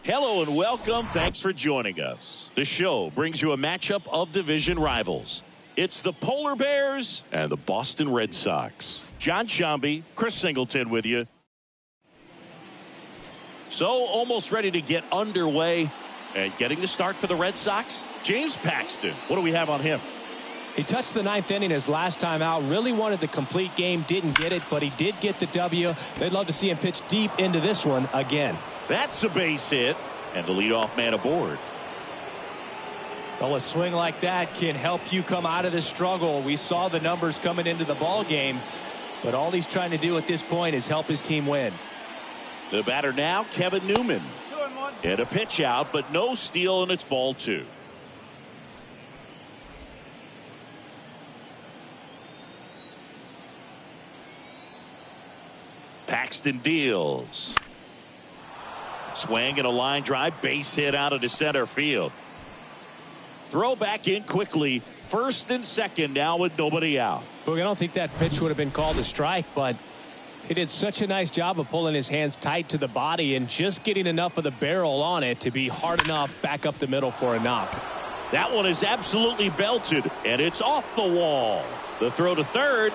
Hello and welcome. Thanks for joining us. The show brings you a matchup of division rivals. It's the Polar Bears and the Boston Red Sox. John Shambi, Chris Singleton with you. So almost ready to get underway and getting the start for the Red Sox. James Paxton, what do we have on him? He touched the ninth inning his last time out. Really wanted the complete game. Didn't get it, but he did get the W. They'd love to see him pitch deep into this one again. That's a base hit, and the leadoff man aboard. Well, a swing like that can help you come out of the struggle. We saw the numbers coming into the ball game, but all he's trying to do at this point is help his team win. The batter now, Kevin Newman. And a pitch out, but no steal, and it's ball two. Paxton deals. Swing and a line drive, base hit out into center field. Throw back in quickly. First and second now with nobody out. Look, I don't think that pitch would have been called a strike, but he did such a nice job of pulling his hands tight to the body and just getting enough of the barrel on it to be hard enough back up the middle for a knock. That one is absolutely belted, and it's off the wall. The throw to third.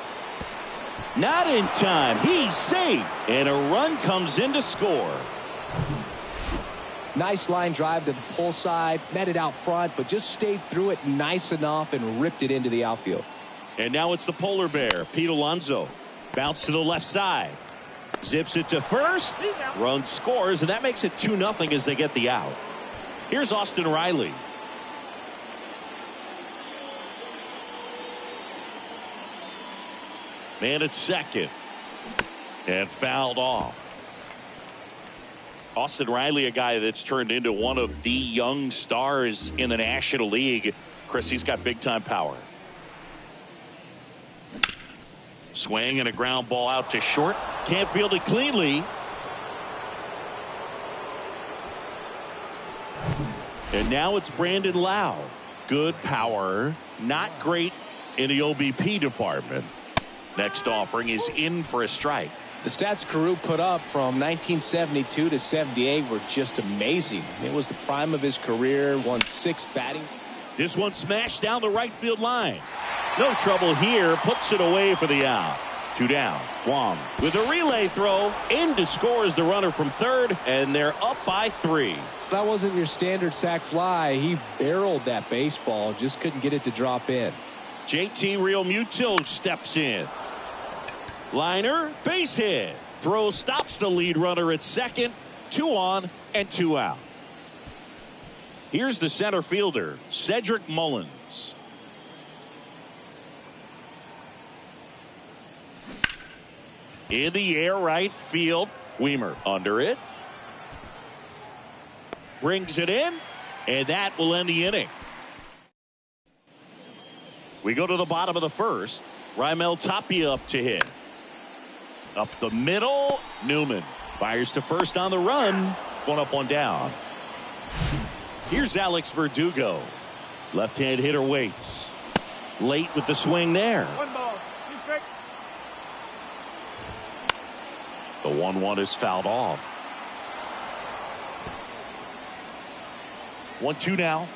Not in time. He's safe, and a run comes in to score. Nice line drive to the pull side, met it out front, but just stayed through it nice enough and ripped it into the outfield. And now it's the Polar Bear, Pete Alonso. Bounce to the left side. Zips it to first. Run scores, and that makes it 2-0 as they get the out. Here's Austin Riley. Man at second. And fouled off. Austin Riley, a guy that's turned into one of the young stars in the National League. Chris, he's got big-time power. Swing and a ground ball out to short. Can't field it cleanly. And now it's Brandon Lau. Good power. Not great in the OBP department. Next offering is in for a strike. The stats Carew put up from 1972 to 78 were just amazing. It was the prime of his career. Won 6 batting. This one smashed down the right field line. No trouble here. Puts it away for the out. 2 down. Wong with a relay throw. In to score is the runner from third, and they're up by 3. That wasn't your standard sac fly. He barreled that baseball. Just couldn't get it to drop in. JT Realmuto steps in. Liner, base hit. Throw stops the lead runner at second. 2 on and 2 out. Here's the center fielder, Cedric Mullins. In the air, right field. Weimer under it. Brings it in, and that will end the inning. We go to the bottom of the first. Raimel Tapia up to hit. Up the middle, Newman fires to first on the run. 1 up, 1 down. Here's Alex Verdugo. Left-hand hitter waits. Late with the swing there. 1 ball. The 1-1 is fouled off. 1-2 now.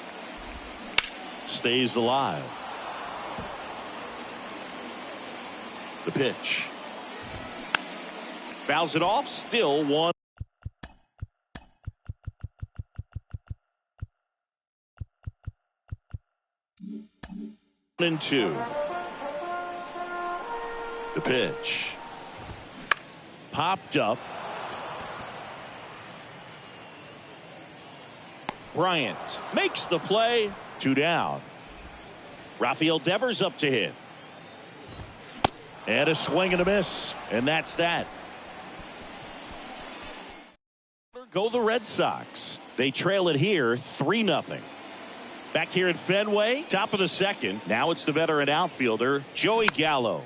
Stays alive. The pitch. Fouls it off. Still 1. And 2. The pitch. Popped up. Bryant makes the play. 2 down. Rafael Devers up to hit. And a swing and a miss. And that's that. Go the Red Sox. They trail it here 3-0. Back here at Fenway, top of the second. Now it's the veteran outfielder, Joey Gallo.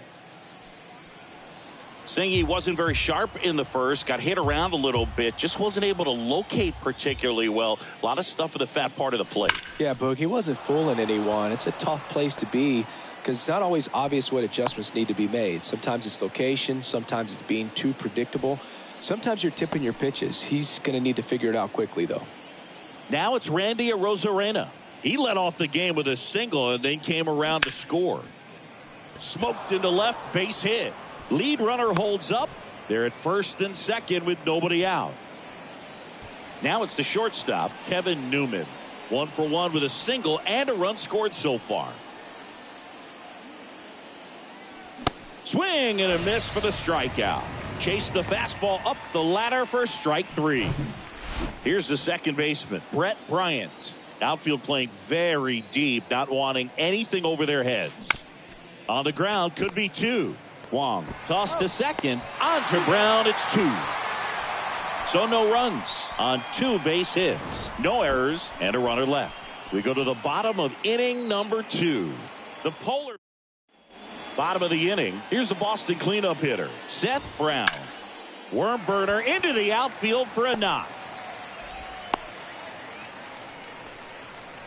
Saying he wasn't very sharp in the first, got hit around a little bit, just wasn't able to locate particularly well. A lot of stuff for the fat part of the plate. Yeah, Boog, he wasn't fooling anyone. It's a tough place to be because it's not always obvious what adjustments need to be made. Sometimes it's location, sometimes it's being too predictable. Sometimes you're tipping your pitches. He's going to need to figure it out quickly, though. Now it's Randy Arozarena. He led off the game with a single and then came around to score. Smoked into left, base hit. Lead runner holds up. They're at first and second with nobody out. Now it's the shortstop, Kevin Newman. 1 for 1 with a single and a run scored so far. Swing and a miss for the strikeout. Chase the fastball up the ladder for strike 3. Here's the second baseman, Brett Bryant. Outfield playing very deep, not wanting anything over their heads. On the ground, could be 2. Wong tossed to second. On to Brown, it's 2. So no runs on 2 base hits. No errors and a runner left. We go to the bottom of inning number 2. The polar bottom of the inning. Here's the Boston cleanup hitter, Seth Brown. Worm burner into the outfield for a knock.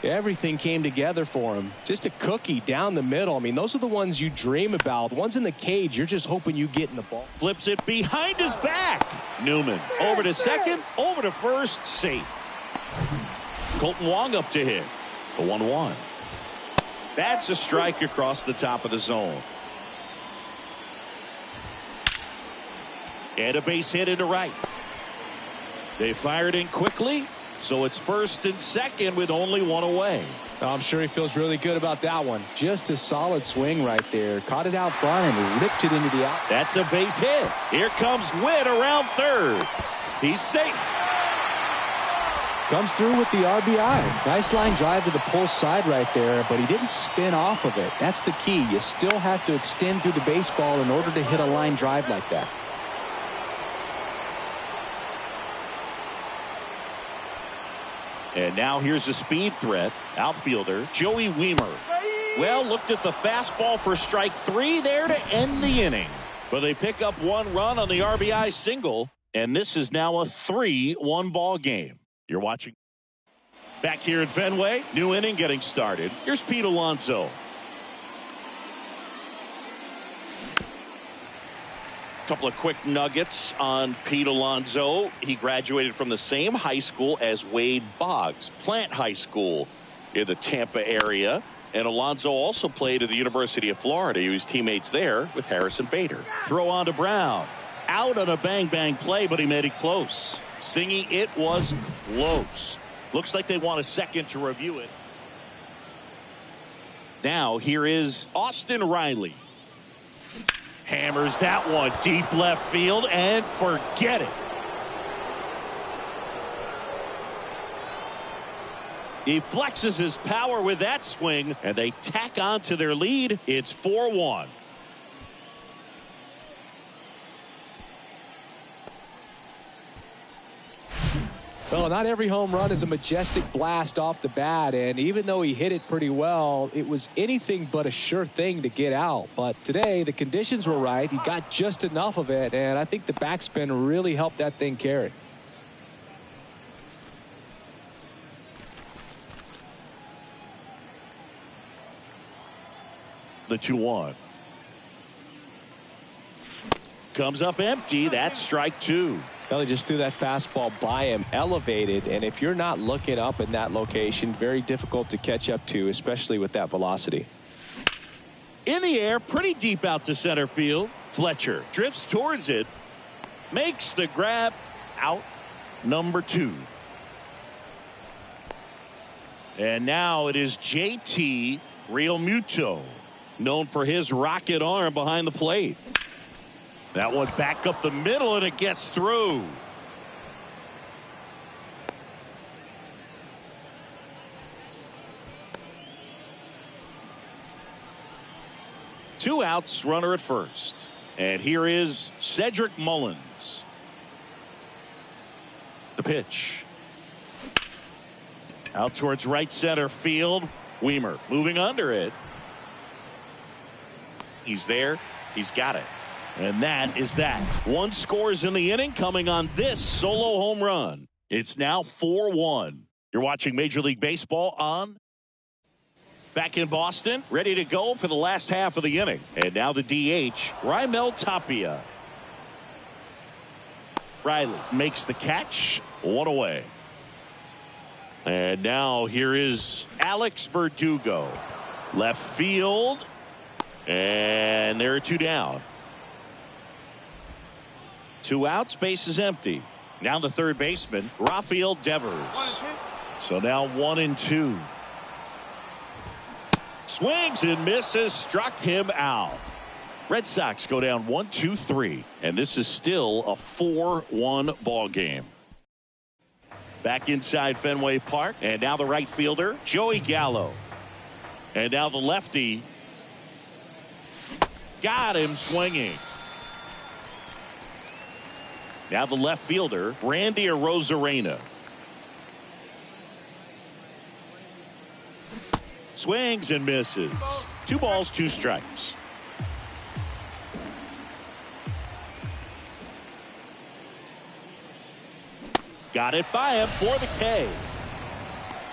Everything came together for him. Just a cookie down the middle. I mean, those are the ones you dream about. Ones in the cage, you're just hoping you get in the ball. Flips it behind his back. Newman over to second, over to first, safe. Colton Wong up to hit. The 1-1. That's a strike across the top of the zone. And a base hit into right. They fired in quickly. So it's first and second with only 1 away. I'm sure he feels really good about that one. Just a solid swing right there. Caught it out front and ripped it into the out. That's a base hit. Here comes Witt around third. He's safe. Comes through with the RBI. Nice line drive to the pull side right there, but he didn't spin off of it. That's the key. You still have to extend through the baseball in order to hit a line drive like that. And now here's a speed threat. Outfielder Joey Wiemer. Well, looked at the fastball for strike 3 there to end the inning. But they pick up 1 run on the RBI single. And this is now a 3-1 ball game. You're watching back here at Fenway. New inning getting started. Here's Pete Alonso. Couple of quick nuggets on Pete Alonso. He graduated from the same high school as Wade Boggs, Plant High School in the Tampa area. And Alonso also played at the University of Florida. He was teammates there with Harrison Bader. Throw on to Brown. Out on a bang-bang play, but he made it close. Singy, it was close. Looks like they want a second to review it. Now here is Austin Riley. Hammers that one deep left field and forget it. He flexes his power with that swing and they tack on to their lead. It's 4-1. Well, not every home run is a majestic blast off the bat, and even though he hit it pretty well, it was anything but a sure thing to get out. But today, the conditions were right. He got just enough of it, and I think the backspin really helped that thing carry. The 2-1. Comes up empty. That's strike 2. Well, he just threw that fastball by him, elevated, and if you're not looking up in that location, very difficult to catch up to, especially with that velocity. In the air, pretty deep out to center field. Fletcher drifts towards it, makes the grab, out number 2. And now it is JT Realmuto, known for his rocket arm behind the plate. That one back up the middle and it gets through. Two outs, runner at first. And here is Cedric Mullins. The pitch. Out towards right center field. Wiemer moving under it. He's there. He's got it. And that is that. 1 scores in the inning coming on this solo home run. It's now 4-1. You're watching Major League Baseball on. Back in Boston, ready to go for the last half of the inning. And now the DH, Raimel Tapia. Riley makes the catch. 1 away. And now here is Alex Verdugo. Left field. And there are 2 down. 2 outs, base is empty. Now the third baseman, Rafael Devers. So now 1-2. Swings and misses, struck him out. Red Sox go down 1-2-3, and this is still a 4-1 ball game. Back inside Fenway Park, and now the right fielder, Joey Gallo. And now the lefty got him swinging. Now the left fielder, Randy Arozarena. Swings and misses. 2 balls, 2 strikes. Got it by him for the K.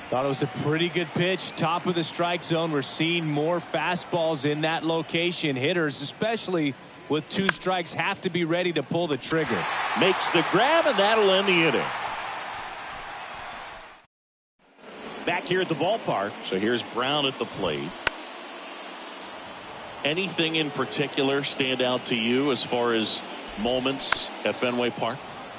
Thought it was a pretty good pitch. Top of the strike zone. We're seeing more fastballs in that location. Hitters, especially with 2 strikes, have to be ready to pull the trigger. Makes the grab, and that'll end the inning. Back here at the ballpark. So here's Brown at the plate. Anything in particular stand out to you as far as moments at Fenway Park?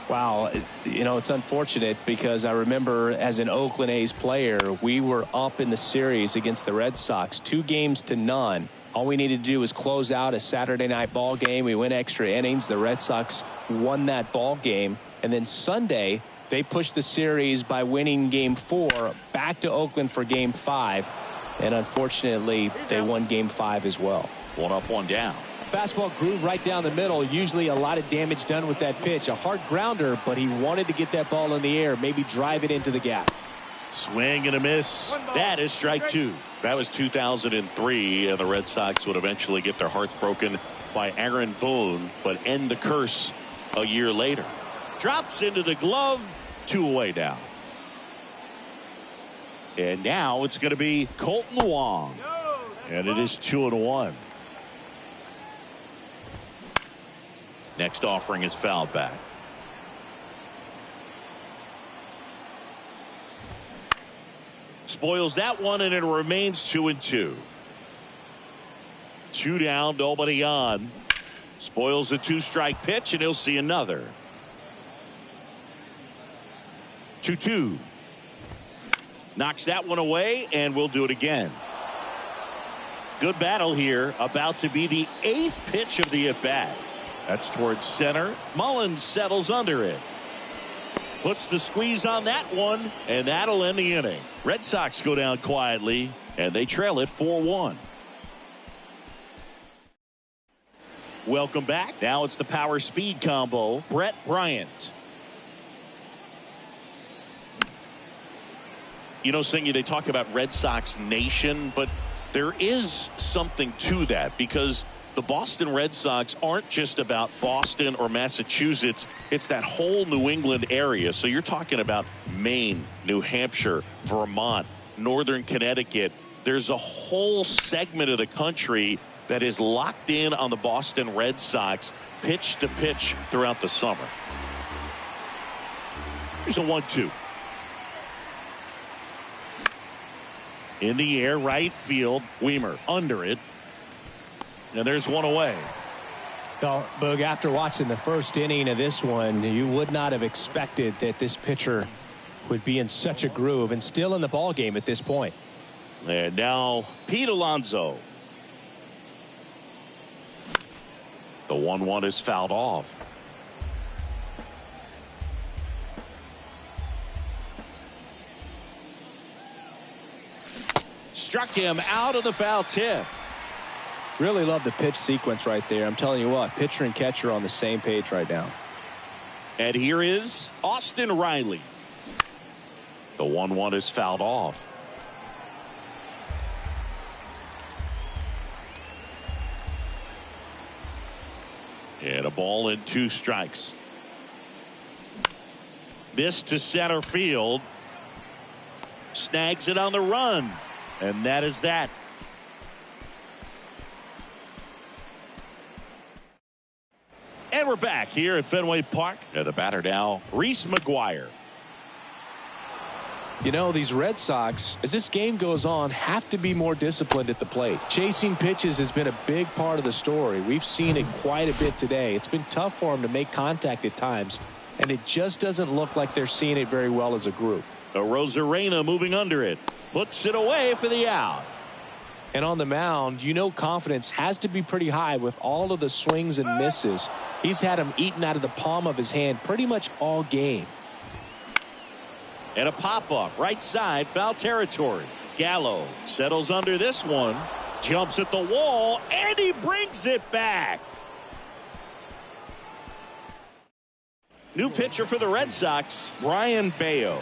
Wow, you know, it's unfortunate because I remember as an Oakland A's player, we were up in the series against the Red Sox 2-0. All we needed to do was close out a Saturday night ball game. We went extra innings. The Red Sox won that ball game. And then Sunday, they pushed the series by winning Game 4 back to Oakland for Game 5. And unfortunately, they won Game 5 as well. 1 up, 1 down. Fastball groove right down the middle. Usually a lot of damage done with that pitch. A hard grounder, but he wanted to get that ball in the air, maybe drive it into the gap. Swing and a miss. That is strike 2. That was 2003, and the Red Sox would eventually get their hearts broken by Aaron Boone, but end the curse a year later. Drops into the glove. 2 away now. And now it's going to be Colton Wong. And it is 2-1. Next offering is fouled back. Spoils that one, and it remains 2-2. 2 down, nobody on. Spoils the 2-strike pitch, and he'll see another. 2-2. Knocks that one away, and we'll do it again. Good battle here. About to be the 8th pitch of the at-bat. That's towards center. Mullins settles under it. Puts the squeeze on that one, and that'll end the inning. Red Sox go down quietly, and they trail it 4-1. Welcome back. Now it's the power speed combo. Brett Bryant. You know, Singy, they talk about Red Sox Nation, but there is something to that because the Boston Red Sox aren't just about Boston or Massachusetts. It's that whole New England area. So you're talking about Maine, New Hampshire, Vermont, Northern Connecticut. There's a whole segment of the country that is locked in on the Boston Red Sox pitch to pitch throughout the summer. Here's a 1-2. In the air, right field. Weimer under it. And there's one away. Well, Boog, after watching the first inning of this one, you would not have expected that this pitcher would be in such a groove and still in the ball game at this point. And now Pete Alonso. The 1-1 is fouled off. Struck him out of the foul tip. Really love the pitch sequence right there. I'm telling you what, pitcher and catcher are on the same page right now. And here is Austin Riley. The 1-1 is fouled off. And a ball and 2 strikes. This to center field. Snags it on the run. And that is that. And we're back here at Fenway Park. And the batter now, Reese McGuire. You know, these Red Sox, as this game goes on, have to be more disciplined at the plate. Chasing pitches has been a big part of the story. We've seen it quite a bit today. It's been tough for them to make contact at times, and it just doesn't look like they're seeing it very well as a group. Arozarena moving under it. Puts it away for the out. And on the mound, you know confidence has to be pretty high with all of the swings and misses. He's had them eaten out of the palm of his hand pretty much all game. And a pop-up, right side, foul territory. Gallo settles under this one. Jumps at the wall, and he brings it back. New pitcher for the Red Sox, Brian Bayo.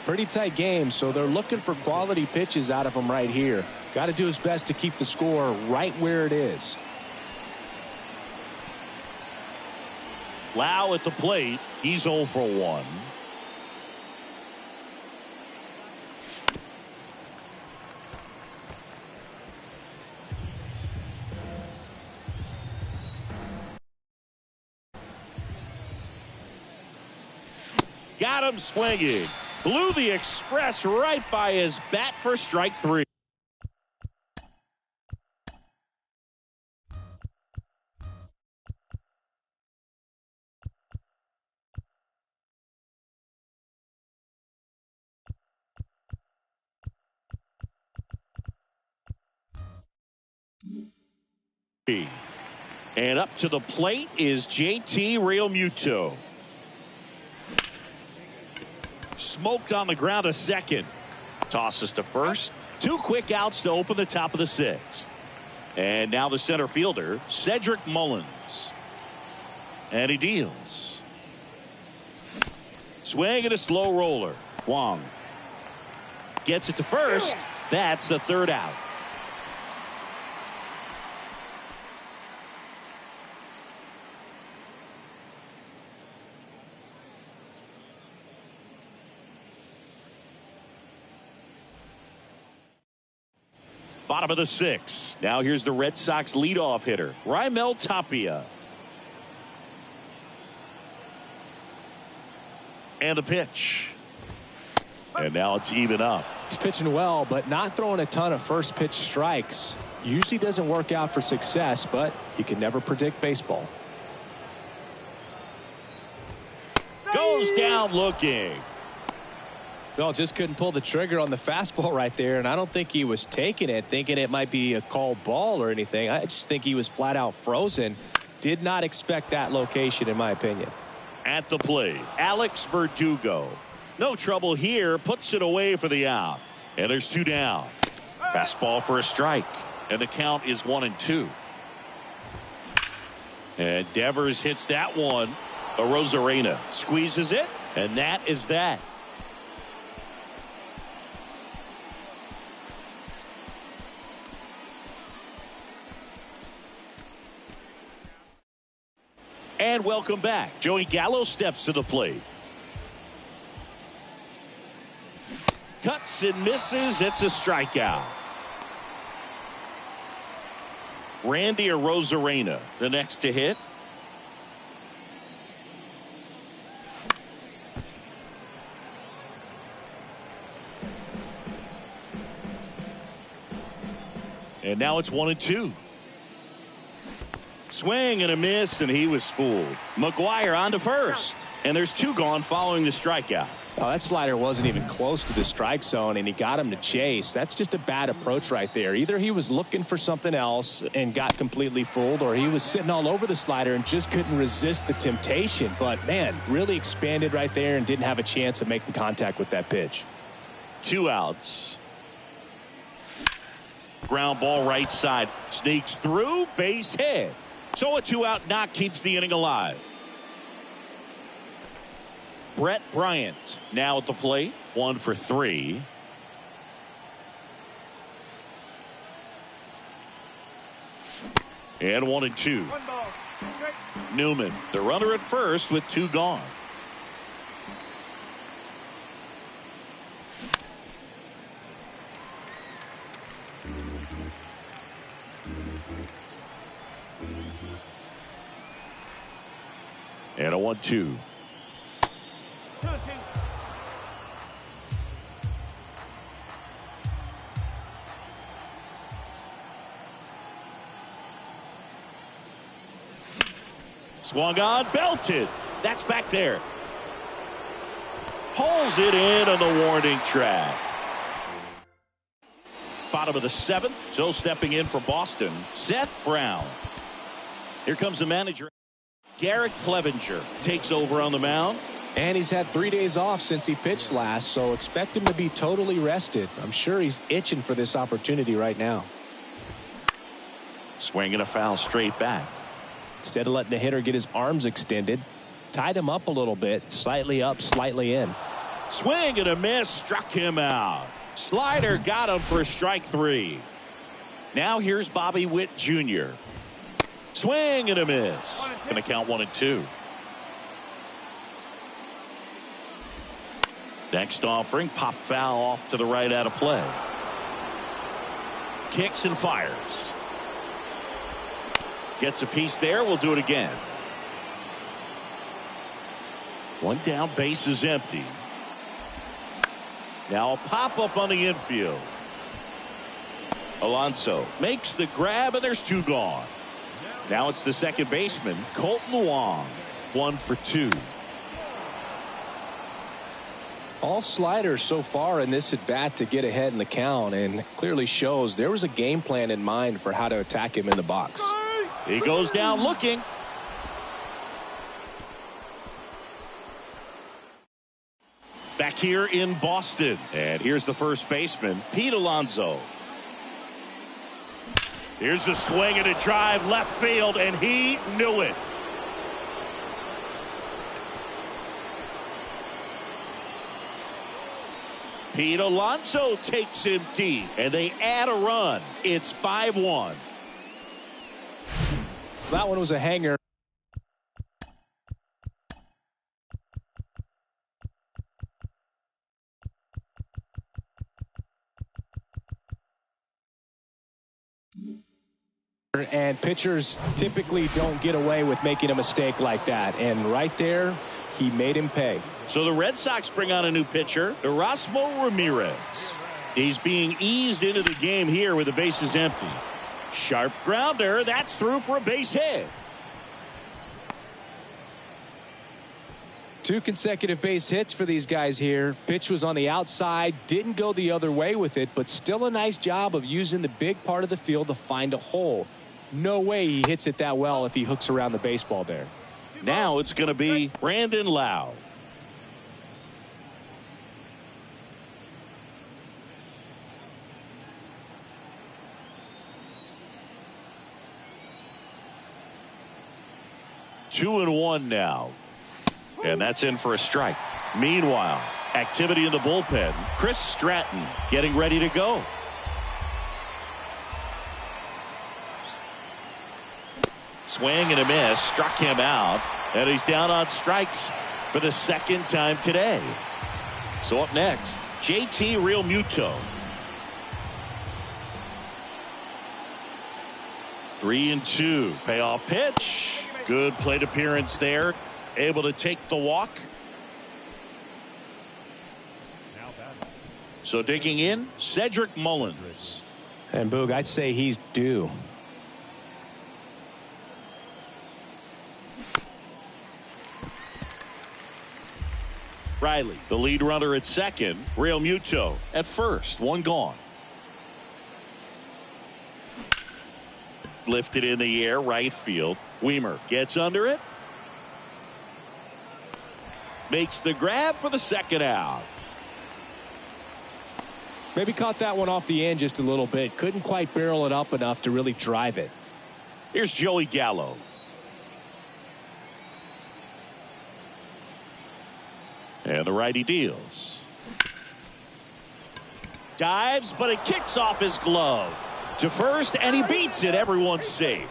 Pretty tight game, so they're looking for quality pitches out of him right here. Got to do his best to keep the score right where it is. Lau at the plate. He's 0 for 1. Got him swinging. Blew the express right by his bat for strike 3. And up to the plate is JT Realmuto. Smoked on the ground a second. Tosses to first. 2 quick outs to open the top of the 6th. And now the center fielder, Cedric Mullins. And he deals. Swing and a slow roller. Wong gets it to first. That's the 3rd out. Bottom of the 6th. Now here's the Red Sox leadoff hitter, Raimel Tapia. And the pitch. And now it's even up. He's pitching well, but not throwing a ton of first pitch strikes. Usually doesn't work out for success, but you can never predict baseball. Goes down looking. Well, just couldn't pull the trigger on the fastball right there, and I don't think he was taking it, thinking it might be a called ball or anything. I just think he was flat out frozen. Did not expect that location, in my opinion. At the plate, Alex Verdugo. No trouble here, puts it away for the out. And there's 2 down. Fastball for a strike. And the count is 1-2. And Devers hits that one. Arozarena squeezes it, and that is that. And welcome back. Joey Gallo steps to the plate. Cuts and misses. It's a strikeout. Randy Arozarena, the next to hit. And now it's 1-2. Swing and a miss, and he was fooled. McGuire on to first. And there's 2 gone following the strikeout. Oh, that slider wasn't even close to the strike zone, and he got him to chase. That's just a bad approach right there. Either he was looking for something else and got completely fooled, or he was sitting all over the slider and just couldn't resist the temptation. But, man, really expanded right there and didn't have a chance of making contact with that pitch. 2 outs. Ground ball right side. Sneaks through, base hit. So a 2-out knock keeps the inning alive. Brett Bryant now at the plate. 1 for 3. And 1-2. Newman, the runner at first with 2 gone. And a 1-2. Swung on, belted. That's back there. Pulls it in on the warning track. Bottom of the 7th. So stepping in for Boston, Seth Brown. Here comes the manager. Garrett Clevenger takes over on the mound. And he's had 3 days off since he pitched last, so expect him to be totally rested. I'm sure he's itching for this opportunity right now. Swinging a foul straight back. Instead of letting the hitter get his arms extended, tied him up a little bit, slightly up, slightly in. Swing and a miss, struck him out. Slider got him for strike 3. Now here's Bobby Witt Jr. Swing and a miss. Going to count 1-2. Next offering, pop foul off to the right out of play. Kicks and fires. Gets a piece there. We'll do it again. One down, base is empty. Now a pop-up on the infield. Alonso makes the grab, and there's 2 gone. Now it's the second baseman, Colton Wong. 1 for 2. All sliders so far in this at-bat to get ahead in the count, and clearly shows there was a game plan in mind for how to attack him in the box. He goes down looking. Back here in Boston. And here's the first baseman, Pete Alonso. Here's the swing and a drive left field, and he knew it. Pete Alonso takes him deep, and they add a run. It's 5-1. That one was a hanger. And pitchers typically don't get away with making a mistake like that. And right there, he made him pay. So the Red Sox bring on a new pitcher, Erasmo Ramirez. He's being eased into the game here with the bases empty. Sharp grounder. That's through for a base hit. 2 consecutive base hits for these guys here. Pitch was on the outside, didn't go the other way with it, but still a nice job of using the big part of the field to find a hole. No way he hits it that well if he hooks around the baseball there. Now it's going to be Brandon Lau. Two and one now. And that's in for a strike. Meanwhile, activity in the bullpen. Chris Stratton getting ready to go. Swing and a miss. Struck him out. And he's down on strikes for the second time today. So up next, JT Realmuto. 3-2. Payoff pitch. Good plate appearance there. Able to take the walk. So digging in, Cedric Mullins. And Boog, I'd say he's due. Riley, the lead runner at second. Realmuto at first. One gone. Lifted in the air, right field. Weimer gets under it. Makes the grab for the second out. Maybe caught that one off the end just a little bit. Couldn't quite barrel it up enough to really drive it. Here's Joey Gallo. And the righty deals. Dives, but it kicks off his glove. To first, and he beats it. Everyone's safe.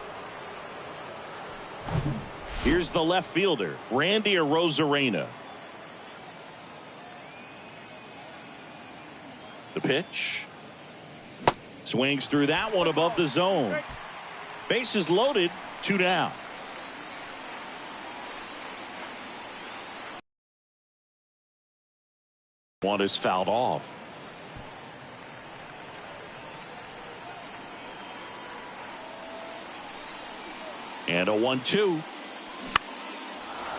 Here's the left fielder, Randy Arozarena. The pitch. Swings through that one above the zone. Bases loaded, 2 down. One is fouled off. And a 1-2.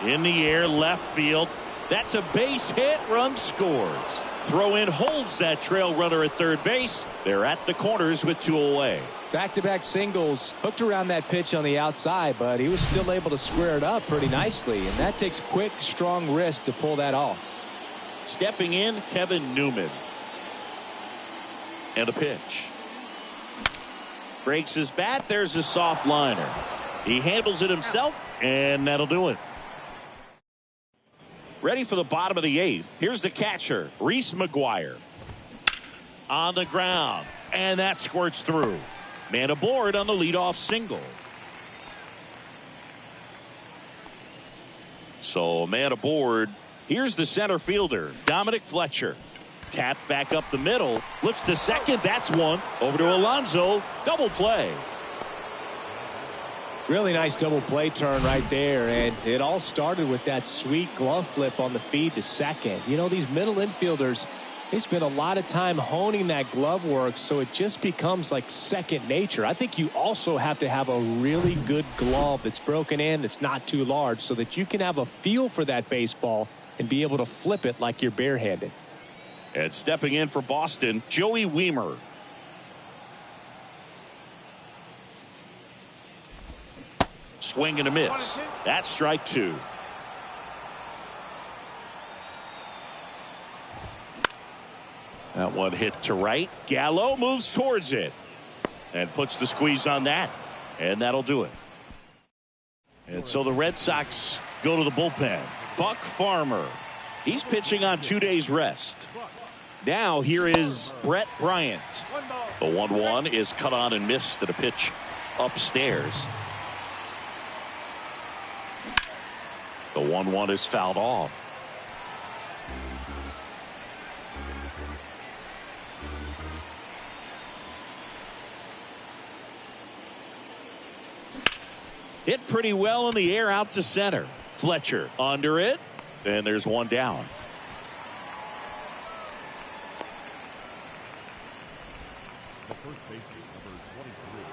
In the air, left field. That's a base hit. Run scores. Throw in holds that trail runner at third base. They're at the corners with 2 away. Back-to-back singles, hooked around that pitch on the outside, but he was still able to square it up pretty nicely, and that takes quick, strong wrist to pull that off. Stepping in, Kevin Newman. And a pitch. Breaks his bat. There's a soft liner. He handles it himself, and that'll do it. Ready for the bottom of the 8th. Here's the catcher, Reese McGuire. On the ground, and that squirts through. Man aboard on the leadoff single. So man aboard. Here's the center fielder, Dominic Fletcher. Tapped back up the middle. Looks to second. That's one. Over to Alonso. Double play. Really nice double play turn right there, and it all started with that sweet glove flip on the feed to second. You know, these middle infielders, they spend a lot of time honing that glove work, so it just becomes like second nature. I think you also have to have a really good glove that's broken in, that's not too large, so that you can have a feel for that baseball and be able to flip it like you're barehanded. And stepping in for Boston, Joey Wiemer. Swing and a miss. That's strike 2. That one hit to right. Gallo moves towards it and puts the squeeze on that, and that'll do it. And so the Red Sox go to the bullpen. Buck Farmer. He's pitching on 2 days rest. Now here is Brett Bryant. The 1-1 is cut on and missed at a pitch upstairs. The 1-1 is fouled off. Hit pretty well in the air out to center. Fletcher under it, and there's one down.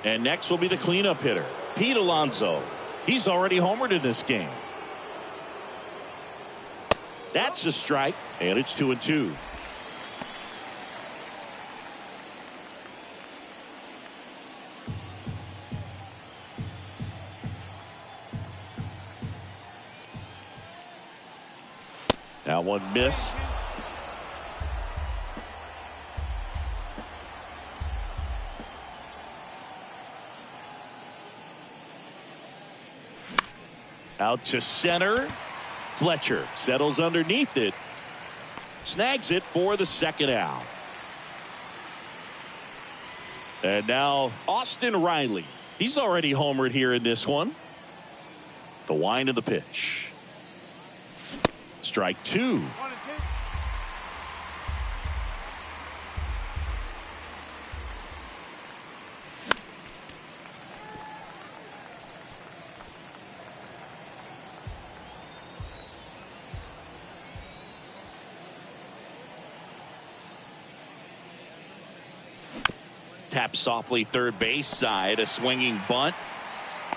And next will be the cleanup hitter, Pete Alonso. He's already homered in this game. That's a strike, and it's 2-2. That one missed. Out to center. Fletcher settles underneath it. Snags it for the second out. And now Austin Riley. He's already homered here in this one. The wind of the pitch. Strike 2. Tap softly third base side. A swinging bunt.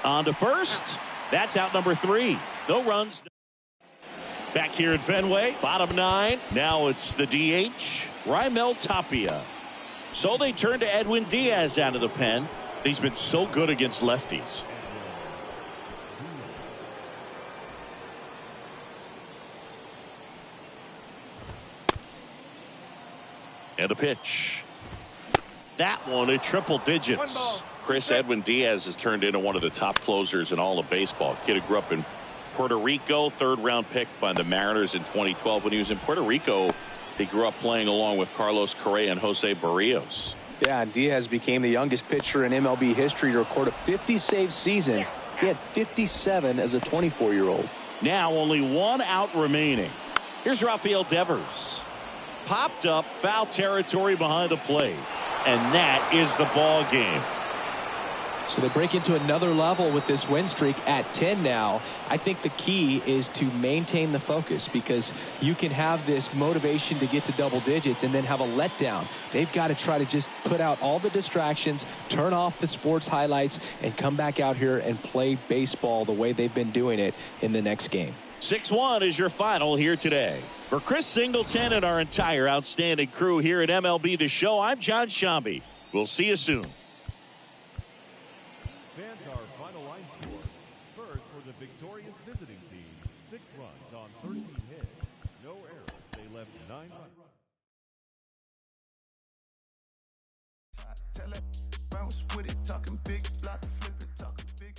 On to first. That's out number 3. No runs. Back here at Fenway, bottom 9. Now it's the DH, Raimel Tapia. So they turn to Edwin Diaz out of the pen. He's been so good against lefties. And a pitch. That one at triple digits. Chris, Edwin Diaz has turned into one of the top closers in all of baseball. Kid who grew up in Puerto Rico, 3rd round pick by the Mariners in 2012. When he was in Puerto Rico, he grew up playing along with Carlos Correa and Jose Barrios. Yeah, and Diaz became the youngest pitcher in MLB history to record a 50-save season. He had 57 as a 24-year-old. Now only 1 out remaining. Here's Rafael Devers. Popped up, foul territory behind the plate. And that is the ball game. So they break into another level with this win streak at 10 now. I think the key is to maintain the focus, because you can have this motivation to get to double digits and then have a letdown. They've got to try to just put out all the distractions, turn off the sports highlights, and come back out here and play baseball the way they've been doing it in the next game. 6-1 is your final here today. For Chris Singleton and our entire outstanding crew here at MLB The Show, I'm John Shambi. We'll see you soon. Fans, our final line score. First for the victorious visiting team, 6 runs on 13 hits. No errors. They left 9 runs. Bounce with it, talking big block, flip it, talking big.